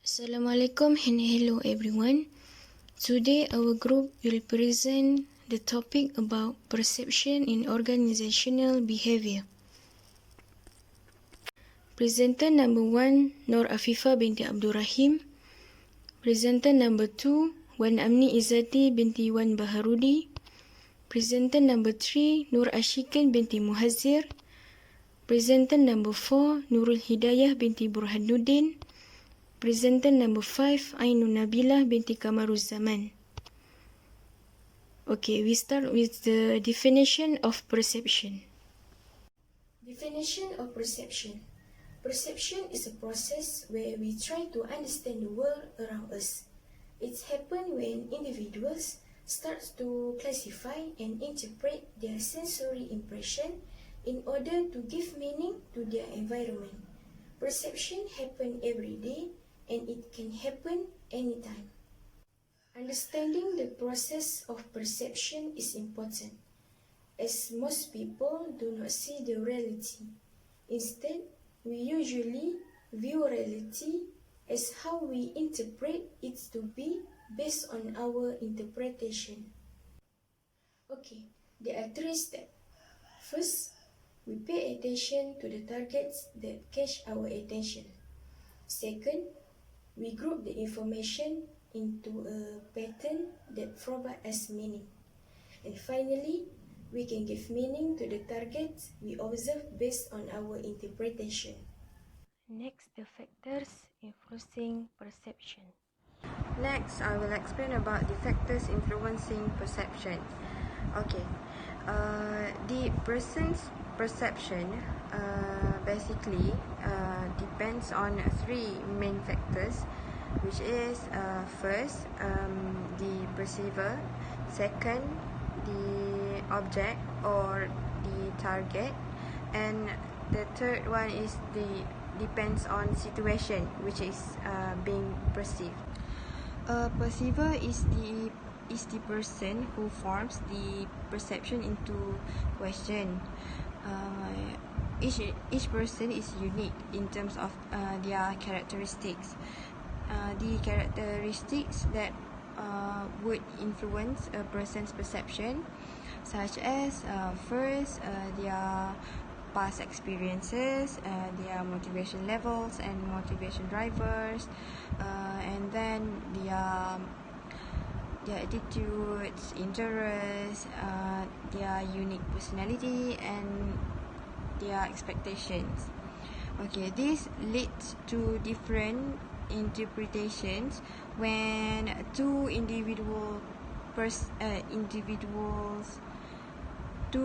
Assalamualaikum and hello everyone. Today our group will present the topic about perception in organizational behavior. Presenter number 1 Nur Afifah binti Abdul Rahim. Presenter number 2 Wan Amni Izzati binti Wan Baharudi. Presenter number 3 Nur Ashikin binti Muhazzir. Presenter number 4 Nurul Hidayah binti Burhanuddin. Presenter number 5, Ainun Nabilah binti Kamaruzzaman. Okay, we start with the definition of perception. Definition of perception. Perception is a process where we try to understand the world around us. It happens when individuals start to classify and interpret their sensory impression in order to give meaning to their environment. Perception happens every day, and it can happen anytime. Understanding the process of perception is important, as most people do not see the reality. Instead, we usually view reality as how we interpret it to be based on our interpretation. Okay, there are 3 steps. First, we pay attention to the targets that catch our attention. Second, we group the information into a pattern that provides us meaning. And finally, we can give meaning to the targets we observe based on our interpretation. Next, the factors influencing perception. Next, I will explain about the factors influencing perception. Okay, the person's perception basically depends on 3 main factors, which is first, the perceiver, second, the object or the target, and the third one is the depends on situation which is being perceived. A perceiver is the person who forms the perception into question. Each person is unique in terms of their characteristics. The characteristics that would influence a person's perception, such as first, their past experiences, their motivation levels and motivation drivers, and then their attitudes, interests, their unique personality, and their expectations. Okay, this leads to different interpretations when two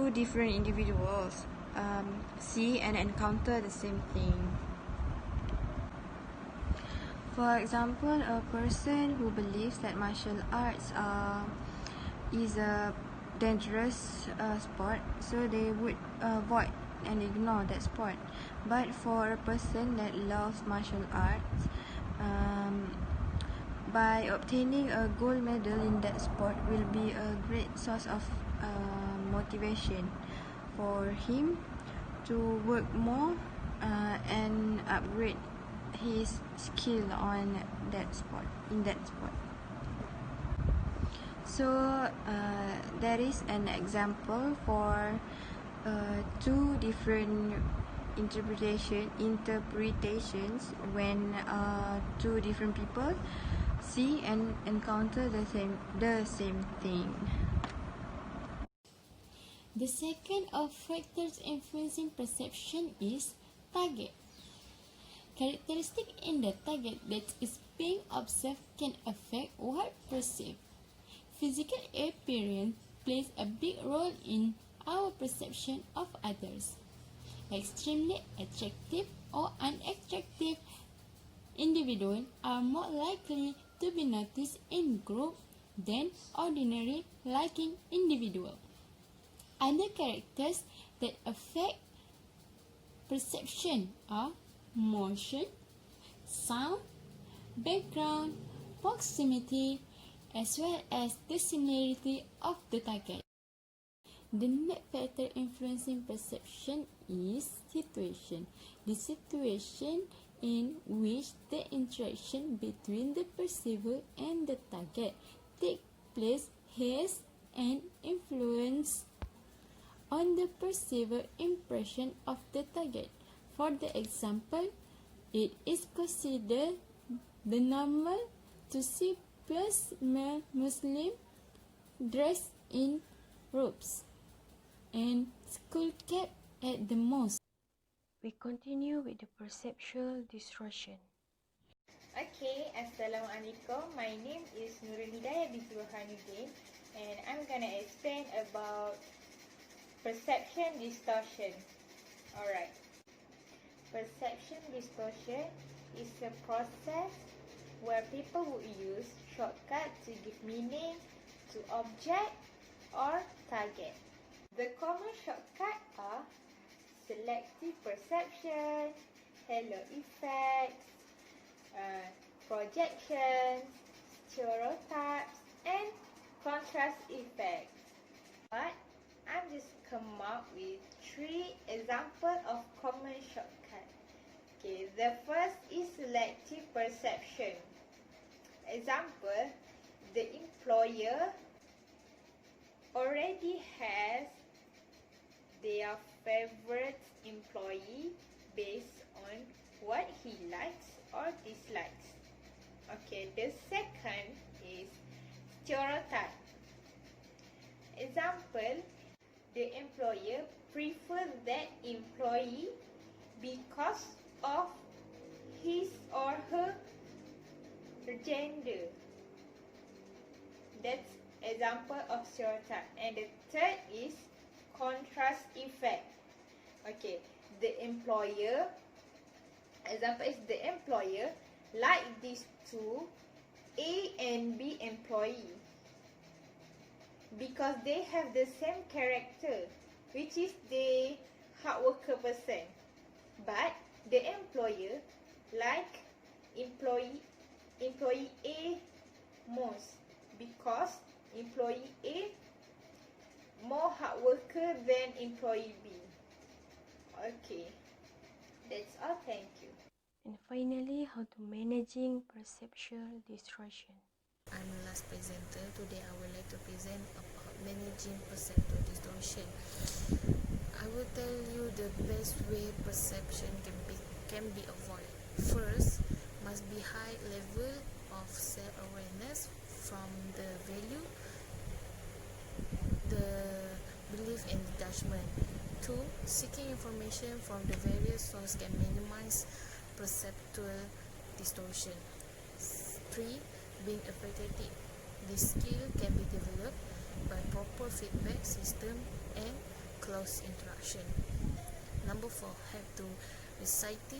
different individuals see and encounter the same thing. For example, a person who believes that martial arts is a dangerous sport, so they would avoid and ignore that sport. But for a person that loves martial arts, by obtaining a gold medal in that sport will be a great source of motivation for him to work more and upgrade his skill on that sport. So that is an example for 2 different interpretations when 2 different people see and encounter the same thing. The second of factors influencing perception is target. Characteristic in the target that is being observed can affect what perceived. Physical appearance plays a big role in our perception of others. Extremely attractive or unattractive individuals are more likely to be noticed in group than ordinary looking individuals. Other characters that affect perception are motion, sound, background, proximity, as well as the similarity of the target. The next factor influencing perception is situation. The situation in which the interaction between the perceiver and the target take place has an influence on the perceiver impression of the target. For the example, it is considered the normal to see pious male Muslim dressed in robes and skull cap at the mosque. We continue with the perceptual distortion. Okay, Assalamualaikum. My name is Nurul Hidayah binti Burhanuddin, and I'm gonna explain about perception distortion. Alright. Perception distortion is a process where people would use shortcuts to give meaning to object or target. The common shortcuts are selective perception, halo effects, projections, stereotypes, and contrast effects. But I'm just come up with 3 examples of common shortcuts. Okay, the first is selective perception. Example, the employer already has their favorite employee based on what he likes or dislikes. Okay, the second is stereotype. Example, the employer prefers that employee because of his or her gender. That's example of stereotype. And the third is contrast effect. Okay, the employer, example is the employer like these two A and B employee because they have the same character, which is the hard worker person. But the employer like employee A most because employee A more hard worker than employee B. Okay, that's all. Thank you. And finally, how to managing perceptual distortion. I'm the last presenter. Today I would like to present about managing perceptual distortion. I will tell you the best way perception can be avoided. First, must be high level of self-awareness from the value, the belief and the judgment. 2. Seeking information from the various sources can minimize perceptual distortion. 3. Being empathetic. This skill can be developed by proper feedback system and close interaction. Number 4. Have to recite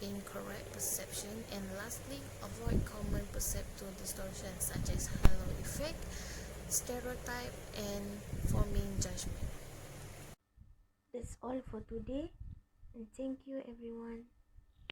incorrect perception. And lastly, avoid common perceptual distortion such as halo effect, stereotype, and forming judgment. That's all for today, and thank you everyone.